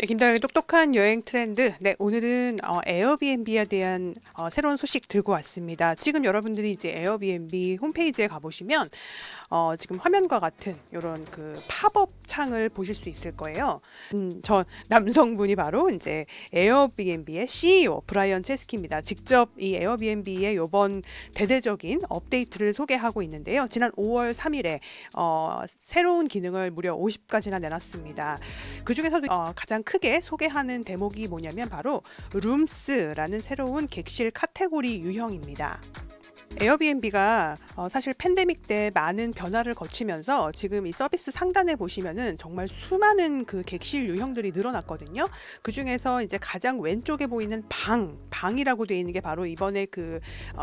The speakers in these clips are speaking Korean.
네, 김다영의 똑똑한 여행 트렌드. 네, 오늘은 에어비앤비에 대한 새로운 소식 들고 왔습니다. 지금 여러분들이 이제 에어비앤비 홈페이지에 가보시면 지금 화면과 같은 이런 그 팝업 창을 보실 수 있을 거예요. 저 남성분이 바로 이제 에어비앤비의 CEO 브라이언 체스키입니다. 직접 이 에어비앤비의 이번 대대적인 업데이트를 소개하고 있는데요. 지난 5월 3일에 새로운 기능을 무려 50가지나 내놨습니다. 그 중에서도 가장 크게 소개하는 대목이 뭐냐면 바로 룸스라는 새로운 객실 카테고리 유형입니다. 에어비앤비가 사실 팬데믹 때 많은 변화를 거치면서 지금 이 서비스 상단에 보시면은 정말 수많은 그 객실 유형들이 늘어났거든요. 그중에서 이제 가장 왼쪽에 보이는 방이라고 되어 있는 게 바로 이번에 그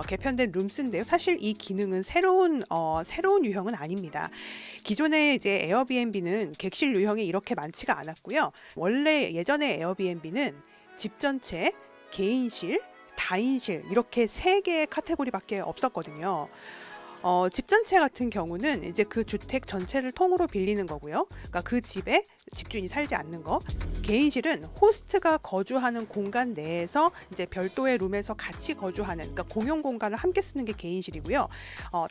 개편된 룸스인데요. 사실 이 기능은 새로운 유형은 아닙니다. 기존에 이제 에어비앤비는 객실 유형이 이렇게 많지가 않았고요. 원래 예전에 에어비앤비는 집 전체, 개인실, 다인실 이렇게 세 개의 카테고리밖에 없었거든요. 집 전체 같은 경우는 이제 그 주택 전체를 통으로 빌리는 거고요. 그러니까 그 집에 집주인이 살지 않는 거. 개인실은 호스트가 거주하는 공간 내에서 이제 별도의 룸에서 같이 거주하는, 그러니까 공용 공간을 함께 쓰는 게 개인실이고요.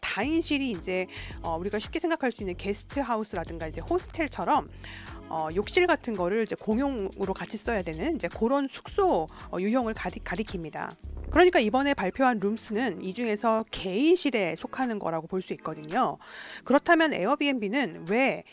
다인실이 이제 우리가 쉽게 생각할 수 있는 게스트하우스라든가 이제 호스텔처럼 욕실 같은 거를 이제 공용으로 같이 써야 되는 이제 그런 숙소 유형을 가리킵니다. 그러니까 이번에 발표한 룸스는 이 중에서 개인실에 속하는 거라고 볼 수 있거든요. 그렇다면 에어비앤비는 왜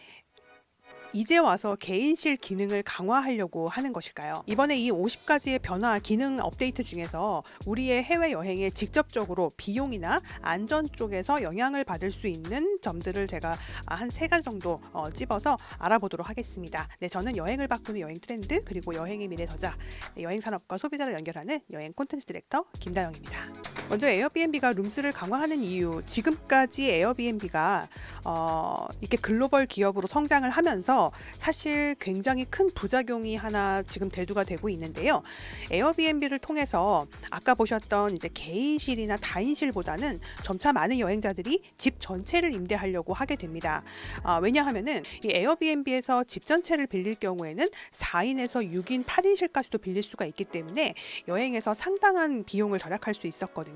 이제 와서 개인실 기능을 강화하려고 하는 것일까요? 이번에 이 50가지의 변화 기능 업데이트 중에서 우리의 해외 여행에 직접적으로 비용이나 안전 쪽에서 영향을 받을 수 있는 점들을 제가 한 3가지 정도 찝어서 알아보도록 하겠습니다. 네, 저는 여행을 바꾸는 여행 트렌드 그리고 여행의 미래 저자, 여행 산업과 소비자를 연결하는 여행 콘텐츠 디렉터 김다영입니다. 먼저 에어비앤비가 룸스를 강화하는 이유, 지금까지 에어비앤비가 이렇게 글로벌 기업으로 성장을 하면서 사실 굉장히 큰 부작용이 하나 지금 대두가 되고 있는데요. 에어비앤비를 통해서 아까 보셨던 이제 개인실이나 다인실보다는 점차 많은 여행자들이 집 전체를 임대하려고 하게 됩니다. 왜냐하면은 이 에어비앤비에서 집 전체를 빌릴 경우에는 4인에서 6인, 8인실까지도 빌릴 수가 있기 때문에 여행에서 상당한 비용을 절약할 수 있었거든요.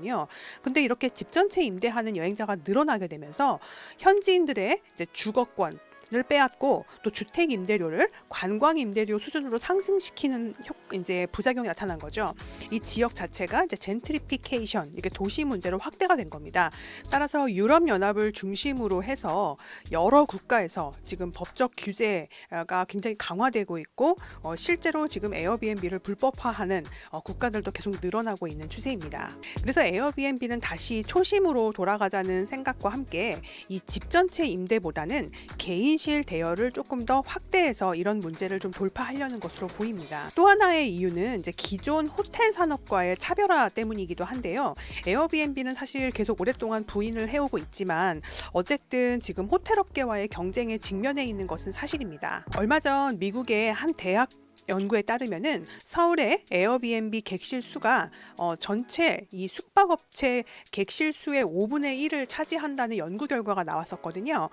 근데 이렇게 집 전체 임대하는 여행자가 늘어나게 되면서 현지인들의 이제 주거권 을 빼앗고 또 주택 임대료를 관광 임대료 수준으로 상승시키는 이제 부작용이 나타난 거죠. 이 지역 자체가 이제 젠트리피케이션, 이게 도시 문제로 확대가 된 겁니다. 따라서 유럽 연합을 중심으로 해서 여러 국가에서 지금 법적 규제가 굉장히 강화되고 있고 실제로 지금 에어비앤비를 불법화하는 국가들도 계속 늘어나고 있는 추세입니다. 그래서 에어비앤비는 다시 초심으로 돌아가자는 생각과 함께 이 집 전체 임대보다는 개인실 대여를 조금 더 확대해서 이런 문제를 좀 돌파하려는 것으로 보입니다. 또 하나의 이유는 이제 기존 호텔 산업과의 차별화 때문이기도 한데요. 에어비앤비는 사실 계속 오랫동안 부인을 해오고 있지만 어쨌든 지금 호텔 업계와의 경쟁에 직면해 있는 것은 사실입니다. 얼마 전 미국의 한 대학 연구에 따르면은 서울의 에어비앤비 객실 수가 전체 이 숙박업체 객실 수의 5분의 1을 차지한다는 연구 결과가 나왔었거든요.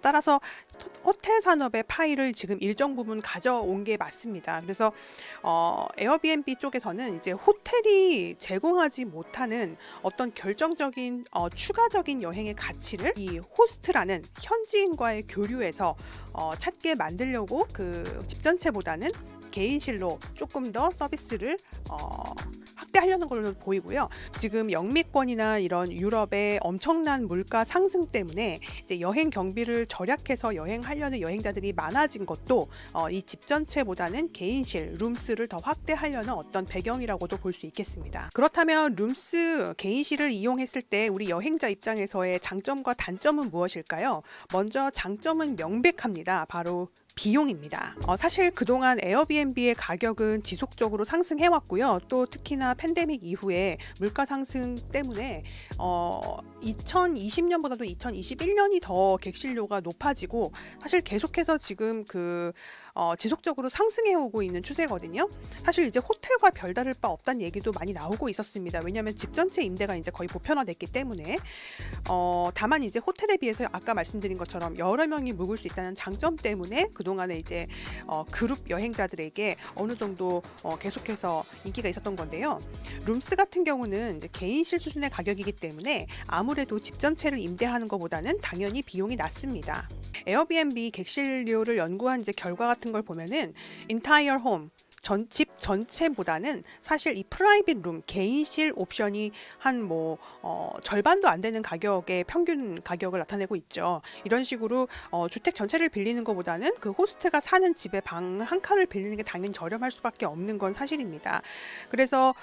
따라서 호텔 산업의 파이를 지금 일정 부분 가져온 게 맞습니다. 그래서 에어비앤비 쪽에서는 이제 호텔이 제공하지 못하는 어떤 결정적인 추가적인 여행의 가치를 이 호스트라는 현지인과의 교류에서 찾게 만들려고 그 집 전체보다는 개인실로 조금 더 서비스를 확대하려는 걸로 보이고요. 지금 영미권이나 이런 유럽의 엄청난 물가 상승 때문에 이제 여행 경비를 절약해서 여행하려는 여행자들이 많아진 것도 이 집 전체보다는 개인실, 룸스를 더 확대하려는 어떤 배경이라고도 볼 수 있겠습니다. 그렇다면 룸스, 개인실을 이용했을 때 우리 여행자 입장에서의 장점과 단점은 무엇일까요? 먼저 장점은 명백합니다. 바로 비용입니다. 사실 그동안 에어비앤비의 가격은 지속적으로 상승해왔고요. 또 특히나 팬데믹 이후에 물가 상승 때문에 2020년보다도 2021년이 더 객실료가 높아지고 사실 계속해서 지금 그 지속적으로 상승해 오고 있는 추세거든요. 사실 이제 호텔과 별다를 바 없다는 얘기도 많이 나오고 있었습니다. 왜냐하면 집 전체 임대가 이제 거의 보편화됐기 때문에. 다만 이제 호텔에 비해서 아까 말씀드린 것처럼 여러 명이 묵을 수 있다는 장점 때문에 그동안에 이제 그룹 여행자들에게 어느 정도 계속해서 인기가 있었던 건데요. 룸스 같은 경우는 이제 개인실 수준의 가격이기 때문에 아무래도 집 전체를 임대하는 것보다는 당연히 비용이 낮습니다. 에어비앤비 객실료를 연구한 이제 결과 같은 걸 보면은 entire home 집 전체보다는 사실 이 프라이빗 룸 개인실 옵션이 한 절반도 안 되는 가격의 평균 가격을 나타내고 있죠. 이런 식으로 주택 전체를 빌리는 것보다는 그 호스트가 사는 집에 방 한 칸을 빌리는 게 당연히 저렴할 수밖에 없는 건 사실입니다. 그래서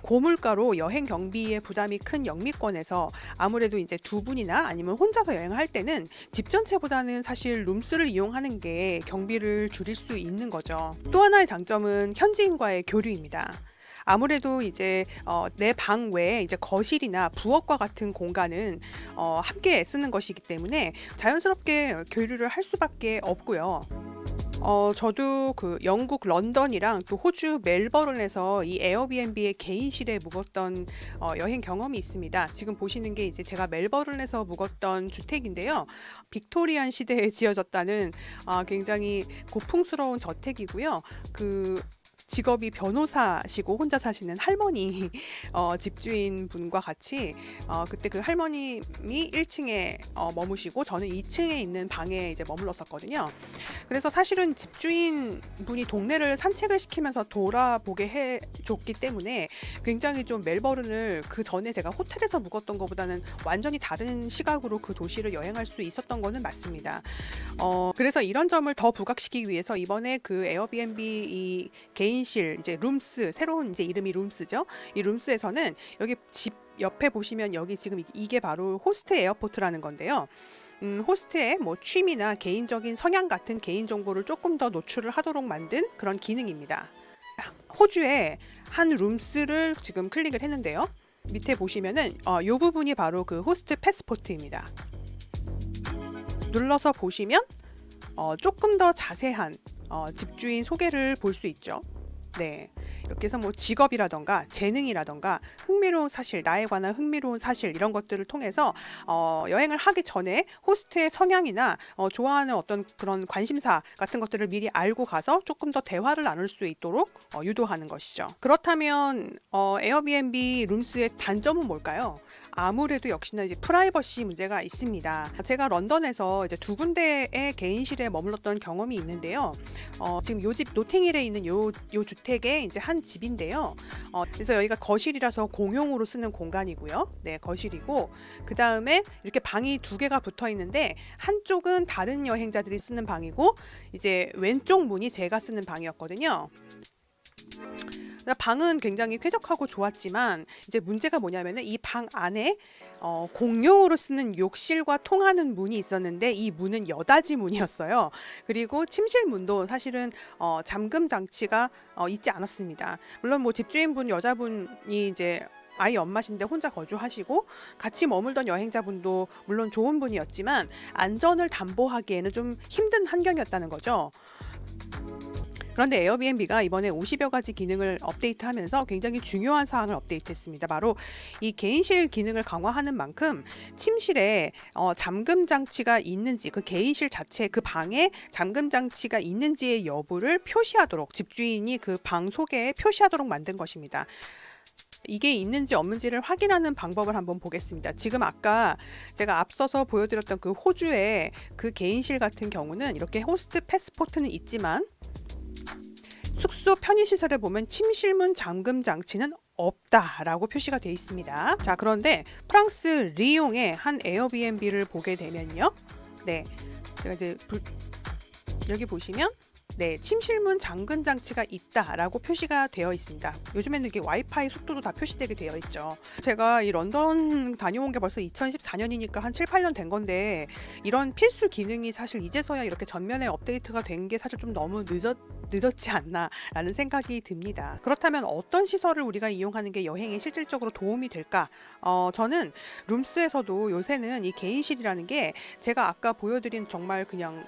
고물가로 여행 경비의 부담이 큰 영미권에서 아무래도 이제 두 분이나 아니면 혼자서 여행을 할 때는 집 전체보다는 사실 룸스를 이용하는 게 경비를 줄일 수 있는 거죠. 또 하나의 장점은 현지인과의 교류입니다. 아무래도 이제 내 방 외에 이제 거실이나 부엌과 같은 공간은 함께 쓰는 것이기 때문에 자연스럽게 교류를 할 수밖에 없고요. 저도 그 영국 런던이랑 또 호주 멜버른에서 이 에어비앤비의 개인실에 묵었던 여행 경험이 있습니다. 지금 보시는 게 이제 제가 멜버른에서 묵었던 주택인데요. 빅토리안 시대에 지어졌다는 굉장히 고풍스러운 저택이고요. 그 직업이 변호사시고 혼자 사시는 할머니 집주인 분과 같이 그때 그 할머님이 1층에 머무시고 저는 2층에 있는 방에 이제 머물렀었거든요. 그래서 사실은 집주인 분이 동네를 산책을 시키면서 돌아보게 해줬기 때문에 굉장히 좀 멜버른을 그 전에 제가 호텔에서 묵었던 것보다는 완전히 다른 시각으로 그 도시를 여행할 수 있었던 거는 맞습니다. 그래서 이런 점을 더 부각시키기 위해서 이번에 그 에어비앤비 이 개인실 이제 룸스 새로운 이제 이름이 룸스죠. 이 룸스에서는 여기 집 옆에 보시면 여기 지금 이게 바로 호스트 에어포트라는 건데요. 호스트의 취미나 개인적인 성향 같은 개인 정보를 조금 더 노출을 하도록 만든 그런 기능입니다. 호주의 한 룸스를 지금 클릭을 했는데요. 밑에 보시면은 이 부분이 바로 그 호스트 패스포트입니다. 눌러서 보시면 조금 더 자세한 집주인 소개를 볼 수 있죠. 네. 이렇게 해서 직업이라던가 재능이라던가 흥미로운 사실, 나에 관한 흥미로운 사실 이런 것들을 통해서 여행을 하기 전에 호스트의 성향이나 좋아하는 어떤 그런 관심사 같은 것들을 미리 알고 가서 조금 더 대화를 나눌 수 있도록 유도하는 것이죠. 그렇다면 에어비앤비 룸스의 단점은 뭘까요? 아무래도 역시나 이제 프라이버시 문제가 있습니다. 제가 런던에서 이제 두 군데의 개인실에 머물렀던 경험이 있는데요. 지금 요 집 노팅힐에 있는 요 주택의 이제 한 집인데요. 그래서 여기가 거실이라서 공용으로 쓰는 공간이고요. 네, 거실이고 그 다음에 이렇게 방이 두 개가 붙어 있는데 한쪽은 다른 여행자들이 쓰는 방이고 이제 왼쪽 문이 제가 쓰는 방이었거든요. 방은 굉장히 쾌적하고 좋았지만 이제 문제가 뭐냐면은 이 방 안에 공용으로 쓰는 욕실과 통하는 문이 있었는데 이 문은 여닫이 문이었어요. 그리고 침실 문도 사실은 잠금 장치가 있지 않았습니다. 물론 집주인분 여자분이 이제 아이 엄마신데 혼자 거주하시고 같이 머물던 여행자분도 물론 좋은 분이었지만 안전을 담보하기에는 좀 힘든 환경이었다는 거죠. 그런데 에어비앤비가 이번에 50여 가지 기능을 업데이트하면서 굉장히 중요한 사항을 업데이트했습니다. 바로 이 개인실 기능을 강화하는 만큼 침실에 잠금 장치가 있는지 그 개인실 자체 그 방에 잠금 장치가 있는지의 여부를 표시하도록 집주인이 그 방 소개에 표시하도록 만든 것입니다. 이게 있는지 없는지를 확인하는 방법을 한번 보겠습니다. 지금 아까 제가 앞서서 보여드렸던 그 호주의 그 개인실 같은 경우는 이렇게 호스트 패스포트는 있지만 숙소 편의시설에 보면 침실문 잠금 장치는 없다라고 표시가 되어 있습니다. 자, 그런데 프랑스 리옹의 한 에어비앤비를 보게 되면요. 네, 제가 이제 여기 보시면 네, 침실문 잠금 장치가 있다라고 표시가 되어 있습니다. 요즘에는 이게 와이파이 속도도 다 표시되게 되어 있죠. 제가 이 런던 다녀온 게 벌써 2014년이니까 한 7, 8년 된 건데 이런 필수 기능이 사실 이제서야 이렇게 전면에 업데이트가 된 게 사실 좀 너무 늦었지 않나라는 생각이 듭니다. 그렇다면 어떤 시설을 우리가 이용하는 게 여행에 실질적으로 도움이 될까? 저는 룸스에서도 요새는 이 개인실이라는 게 제가 아까 보여드린 정말 그냥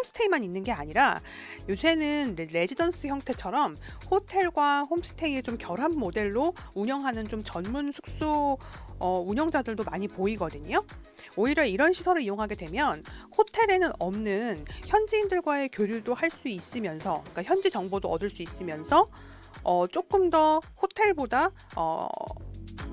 홈스테이만 있는 게 아니라 요새는 레지던스 형태처럼 호텔과 홈스테이의 좀 결합 모델로 운영하는 좀 전문 숙소 운영자들도 많이 보이거든요. 오히려 이런 시설을 이용하게 되면 호텔에는 없는 현지인들과의 교류도 할 수 있으면서, 그러니까 현지 정보도 얻을 수 있으면서 조금 더 호텔보다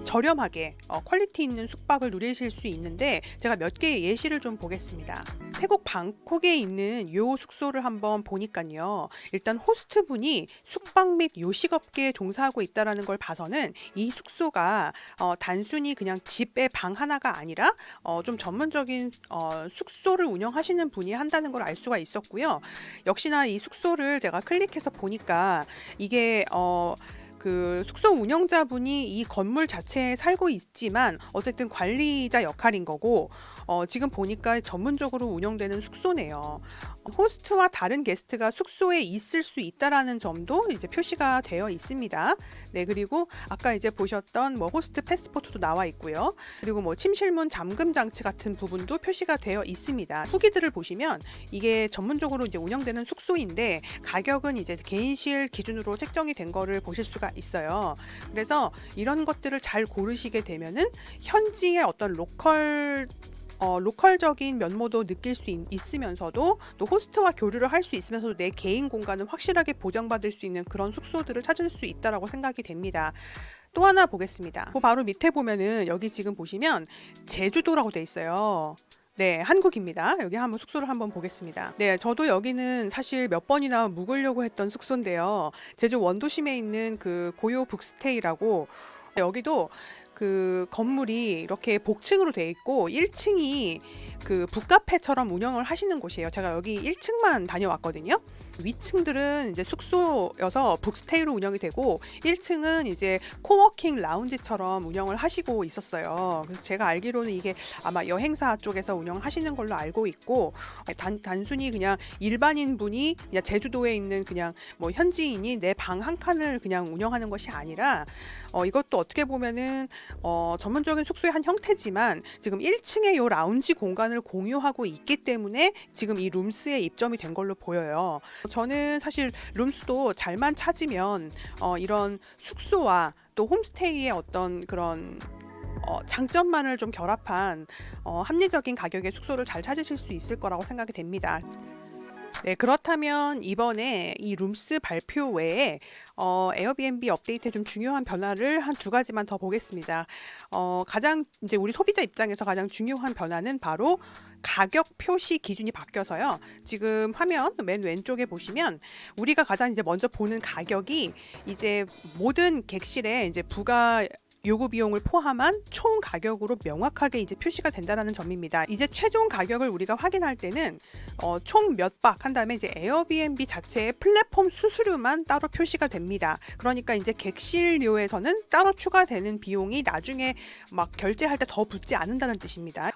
저렴하게 퀄리티 있는 숙박을 누리실 수 있는데, 제가 몇 개의 예시를 좀 보겠습니다. 태국 방콕에 있는 요 숙소를 한번 보니까요, 일단 호스트분이 숙박 및 요식업계에 종사하고 있다는 걸 봐서는 이 숙소가 단순히 그냥 집의 방 하나가 아니라 좀 전문적인 숙소를 운영하시는 분이 한다는 걸 알 수가 있었고요. 역시나 이 숙소를 제가 클릭해서 보니까 이게 그 숙소 운영자분이 이 건물 자체에 살고 있지만 어쨌든 관리자 역할인 거고, 지금 보니까 전문적으로 운영되는 숙소네요. 호스트와 다른 게스트가 숙소에 있을 수 있다라는 점도 이제 표시가 되어 있습니다. 네, 그리고 아까 이제 보셨던 뭐 호스트 패스포트도 나와 있고요. 그리고 뭐 침실문 잠금 장치 같은 부분도 표시가 되어 있습니다. 후기들을 보시면 이게 전문적으로 이제 운영되는 숙소인데 가격은 이제 개인실 기준으로 책정이 된 거를 보실 수가 있어요. 그래서 이런 것들을 잘 고르시게 되면은 현지의 어떤 로컬적인 면모도 느낄 수 있으면서도 또 호스트와 교류를 할 수 있으면서도 내 개인 공간을 확실하게 보장받을 수 있는 그런 숙소들을 찾을 수 있다라고 생각이 됩니다. 또 하나 보겠습니다. 그 바로 밑에 보면은 여기 지금 보시면 제주도라고 돼 있어요. 네, 한국입니다. 여기 한번 숙소를 한번 보겠습니다. 네, 저도 여기는 사실 몇 번이나 묵으려고 했던 숙소인데요. 제주 원도심에 있는 그 고요 북스테이라고, 여기도 그 건물이 이렇게 복층으로 돼 있고 1층이 그 북카페처럼 운영을 하시는 곳이에요. 제가 여기 1층만 다녀왔거든요. 위층들은 이제 숙소여서 북스테이로 운영이 되고 1층은 이제 코워킹 라운지처럼 운영을 하시고 있었어요. 그래서 제가 알기로는 이게 아마 여행사 쪽에서 운영하시는 걸로 알고 있고, 단순히 그냥 일반인 분이 그냥 제주도에 있는 그냥 뭐 현지인이 내 방 한 칸을 그냥 운영하는 것이 아니라 이것도 어떻게 보면은 전문적인 숙소의 한 형태지만 지금 1층에 요 라운지 공간을 공유하고 있기 때문에 지금 이 룸스에 입점이 된 걸로 보여요. 저는 사실 룸스도 잘만 찾으면 이런 숙소와 또 홈스테이의 어떤 그런 장점만을 좀 결합한 합리적인 가격의 숙소를 잘 찾으실 수 있을 거라고 생각이 됩니다. 네, 그렇다면 이번에 이 룸스 발표 외에 에어비앤비 업데이트에 좀 중요한 변화를 한 두 가지만 더 보겠습니다. 가장 이제 우리 소비자 입장에서 가장 중요한 변화는 바로 가격 표시 기준이 바뀌어서요. 지금 화면 맨 왼쪽에 보시면 우리가 가장 이제 먼저 보는 가격이 이제 모든 객실에 이제 부가 요구 비용을 포함한 총 가격으로 명확하게 이제 표시가 된다는 점입니다. 이제 최종 가격을 우리가 확인할 때는 총 몇 박 한 다음에 이제 에어비앤비 자체의 플랫폼 수수료만 따로 표시가 됩니다. 그러니까 이제 객실료에서는 따로 추가되는 비용이 나중에 막 결제할 때 더 붙지 않는다는 뜻입니다.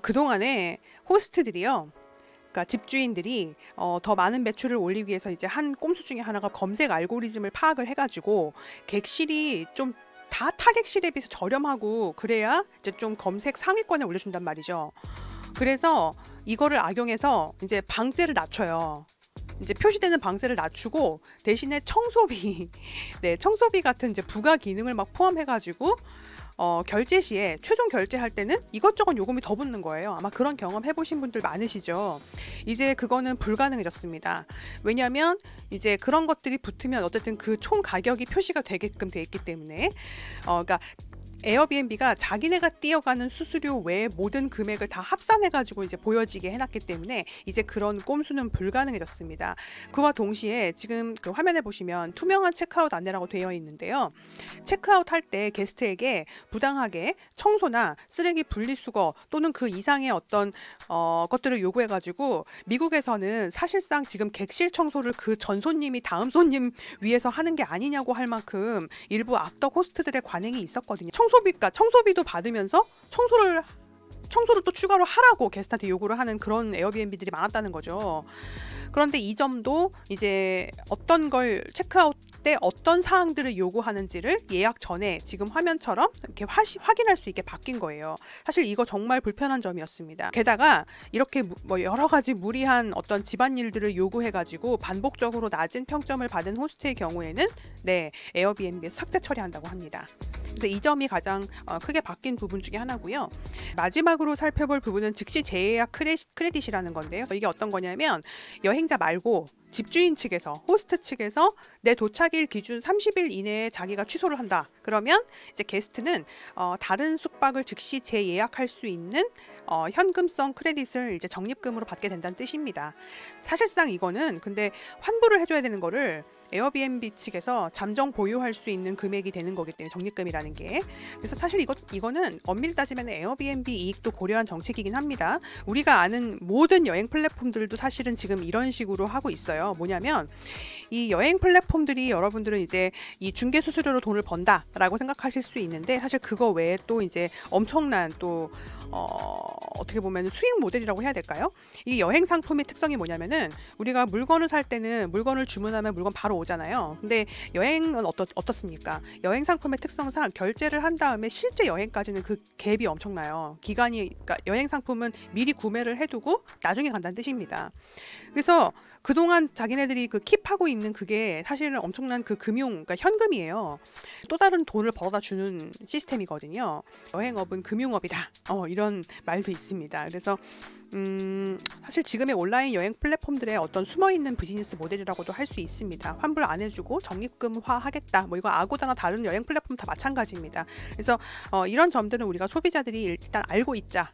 그동안에 호스트들이요, 그러니까 집주인들이 더 많은 매출을 올리기 위해서 이제 한 꼼수 중에 하나가 검색 알고리즘을 파악을 해가지고 객실이 좀 다 타객실에 비해서 저렴하고 그래야 이제 좀 검색 상위권에 올려준단 말이죠. 그래서 이거를 악용해서 이제 방세를 낮춰요. 이제 표시되는 방세를 낮추고 대신에 청소비, 네, 청소비 같은 이제 부가 기능을 막 포함해가지고 결제 시에 최종 결제할 때는 이것저것 요금이 더 붙는 거예요. 아마 그런 경험 해보신 분들 많으시죠. 이제 그거는 불가능해졌습니다. 왜냐하면 이제 그런 것들이 붙으면 어쨌든 그 총 가격이 표시가 되게끔 돼 있기 때문에 그러니까 에어비앤비가 자기네가 띄어가는 수수료 외에 모든 금액을 다 합산해가지고 이제 보여지게 해놨기 때문에 이제 그런 꼼수는 불가능해졌습니다. 그와 동시에 지금 그 화면에 보시면 투명한 체크아웃 안내라고 되어 있는데요. 체크아웃 할 때 게스트에게 부당하게 청소나 쓰레기 분리수거 또는 그 이상의 어떤 것들을 요구해가지고, 미국에서는 사실상 지금 객실 청소를 그 전 손님이 다음 손님 위해서 하는 게 아니냐고 할 만큼 일부 악덕 호스트들의 관행이 있었거든요. 청소비도 받으면서 청소를 또 추가로 하라고 게스트한테 요구를 하는 그런 에어비앤비들이 많았다는 거죠. 그런데 이 점도 이제 어떤 걸 체크아웃 때 어떤 사항들을 요구하는지를 예약 전에 지금 화면처럼 이렇게 확인할 수 있게 바뀐 거예요. 사실 이거 정말 불편한 점이었습니다. 게다가 이렇게 뭐 여러 가지 무리한 어떤 집안일들을 요구해가지고 반복적으로 낮은 평점을 받은 호스트의 경우에는 네, 에어비앤비에서 삭제 처리한다고 합니다. 그래서 이 점이 가장 크게 바뀐 부분 중에 하나고요. 마지막으로 살펴볼 부분은 즉시 재예약 크레딧이라는 건데요. 이게 어떤 거냐면 여행자 말고 집주인 측에서, 호스트 측에서 내 도착일 기준 30일 이내에 자기가 취소를 한다. 그러면 이제 게스트는 다른 숙박을 즉시 재예약할 수 있는 현금성 크레딧을 이제 적립금으로 받게 된다는 뜻입니다. 사실상 이거는 근데 환불을 해줘야 되는 거를 에어비앤비 측에서 잠정 보유할 수 있는 금액이 되는 거기 때문에 적립금이라는 게. 그래서 사실 이거는 엄밀히 따지면 에어비앤비 이익도 고려한 정책이긴 합니다. 우리가 아는 모든 여행 플랫폼들도 사실은 지금 이런 식으로 하고 있어요. 뭐냐면 이 여행 플랫폼들이 여러분들은 이제 이 중개 수수료로 돈을 번다라고 생각하실 수 있는데 사실 그거 외에 또 이제 엄청난 또 어떻게 보면 수익 모델이라고 해야 될까요? 이 여행 상품의 특성이 뭐냐면은 우리가 물건을 살 때는 물건을 주문하면 물건 바로 오잖아요. 근데 여행은 어떻습니까? 여행 상품의 특성상 결제를 한 다음에 실제 여행까지는 그 갭이 엄청나요. 그러니까 여행 상품은 미리 구매를 해두고 나중에 간다는 뜻입니다. 그래서 그동안 자기네들이 그 킵하고 있는 그게 사실은 엄청난 그 그러니까 현금이에요. 또 다른 돈을 벌어다 주는 시스템이거든요. 여행업은 금융업이다. 이런 말도 있습니다. 그래서 사실 지금의 온라인 여행 플랫폼들의 어떤 숨어있는 비즈니스 모델이라고도 할 수 있습니다. 환불 안 해주고 적립금화 하겠다. 뭐 이거 아고다나 다른 여행 플랫폼 다 마찬가지입니다. 그래서 이런 점들은 우리가 소비자들이 일단 알고 있자.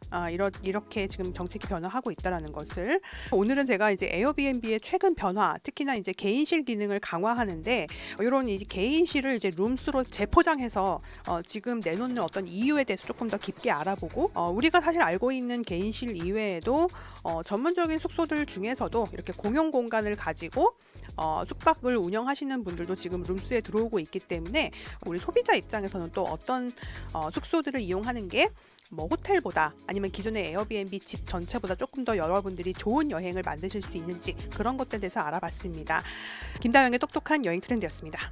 이렇게 지금 정책이 변화하고 있다라는 것을. 오늘은 제가 이제 에어비앤비의 최근 변화, 특히나 이제 개인실 기능을 강화하는데 이런 이제 개인실을 이제 룸스로 재포장해서 지금 내놓는 어떤 이유에 대해서 조금 더 깊게 알아보고 우리가 사실 알고 있는 개인실 이외에도 전문적인 숙소들 중에서도 이렇게 공용 공간을 가지고 숙박을 운영하시는 분들도 지금 룸스에 들어오고 있기 때문에 우리 소비자 입장에서는 또 어떤 숙소들을 이용하는 게 뭐 호텔보다 아니면 기존의 에어비앤비 집 전체보다 조금 더 여러분들이 좋은 여행을 만드실 수 있는지 그런 것들에 대해서 알아봤습니다. 김다영의 똑똑한 여행 트렌드였습니다.